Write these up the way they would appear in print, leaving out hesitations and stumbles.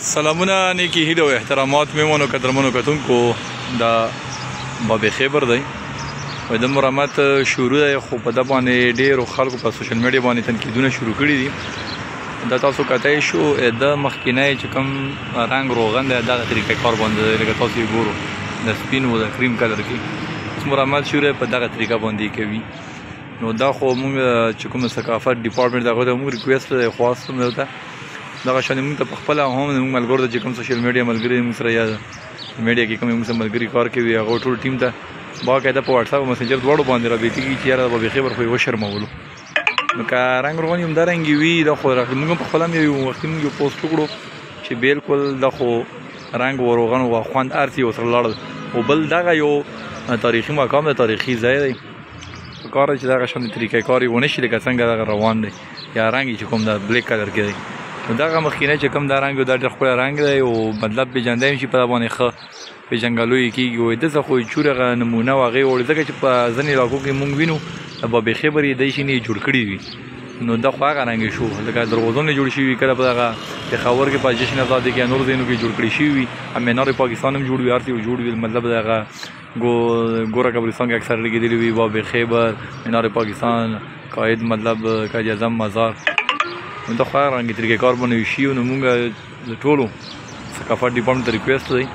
سلامونه نیکی هیله و احترامات میمونو قدرمنو کتونکو دا باب خیبر دی و د مرامت شروع دی خو په د باندې ډیرو خلکو په سوشل میډیا باندې تنقیدونه شروع کړي دي دا تاسو کتای شو د مخکینه چې کوم رنگ روغن دی دا طریقې کار باندې لکه تاسو ګورو د سپین او د کریم کلر کې مرامت شروع په دغه طریقه باندې کوي نو دا خو موږ چې کوم ثقافت ډپارټمنټ دغه د موږ ریکوست خواست ملته دغه شان موږ ته په خپل هم موږ ملګرو چې کوم سوشل میډیا ملګري موږ سره یا میډیا کې کوم موږ سره ملګري کار کوي هغه ټول ټیم ته باقاعده په واتس اپ میسنجر دواړو باندې رابطه کی چې یاره به خبر خو وشرمولو نو که رنگ روغن هم درنګي وي دا خو موږ په خپل یو وخت موږ پوسټ وکړو چې بالکل دا خو رنگ روغن او خوند ارتي او سره لاړ او بل دغه یو تاریخي مقام د تاریخي ځای دی کار چې دغه شان طریقې کاری ونه شي لکه څنګه دغه روان دی یا رنګ چې کوم د بلیک کلر کې دی دغه مخکینه چې کوم دا رنګ دا ډېر خپل رنګ دی او مطلب پیژندای شي په باندې ښه پیژنګلوي کېږي او دغه خو چورغه نمونه واغې وړي ځکه چې په ځینې علاقو کې مونږ وینو بابې خبرې دی شي نه جوړ کړي وي نو دا خو هغه رنګ شو لکه دروازونه جوړ شي کله په دغه پېښور کې په جشن آزادۍ کې نور ځینو کې جوړ کړي شي وي مینار پاکستان هم جوړ وي ارتي جوړ وي مطلب دغه ګوره قبرستان کې اکثر لګېدلي وي بابې خیبر مینار پاکستان قائد مطلب قائد اعظم مزار نو دا خو رنګ طریقې کار باندې شي نو موږ د ټولو ثقافت ډپارټمنټ ته ریکوست دی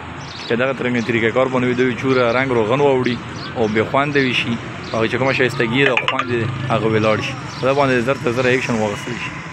چې دغه طریقې کار باندې دوی چوره رنګ روغن واوړي او بې خوانده وي شي هغه چې کومه شایستګي ده او خوند هغه ولاړ شي دا باندې زر ته زر اکشن واخیستل شي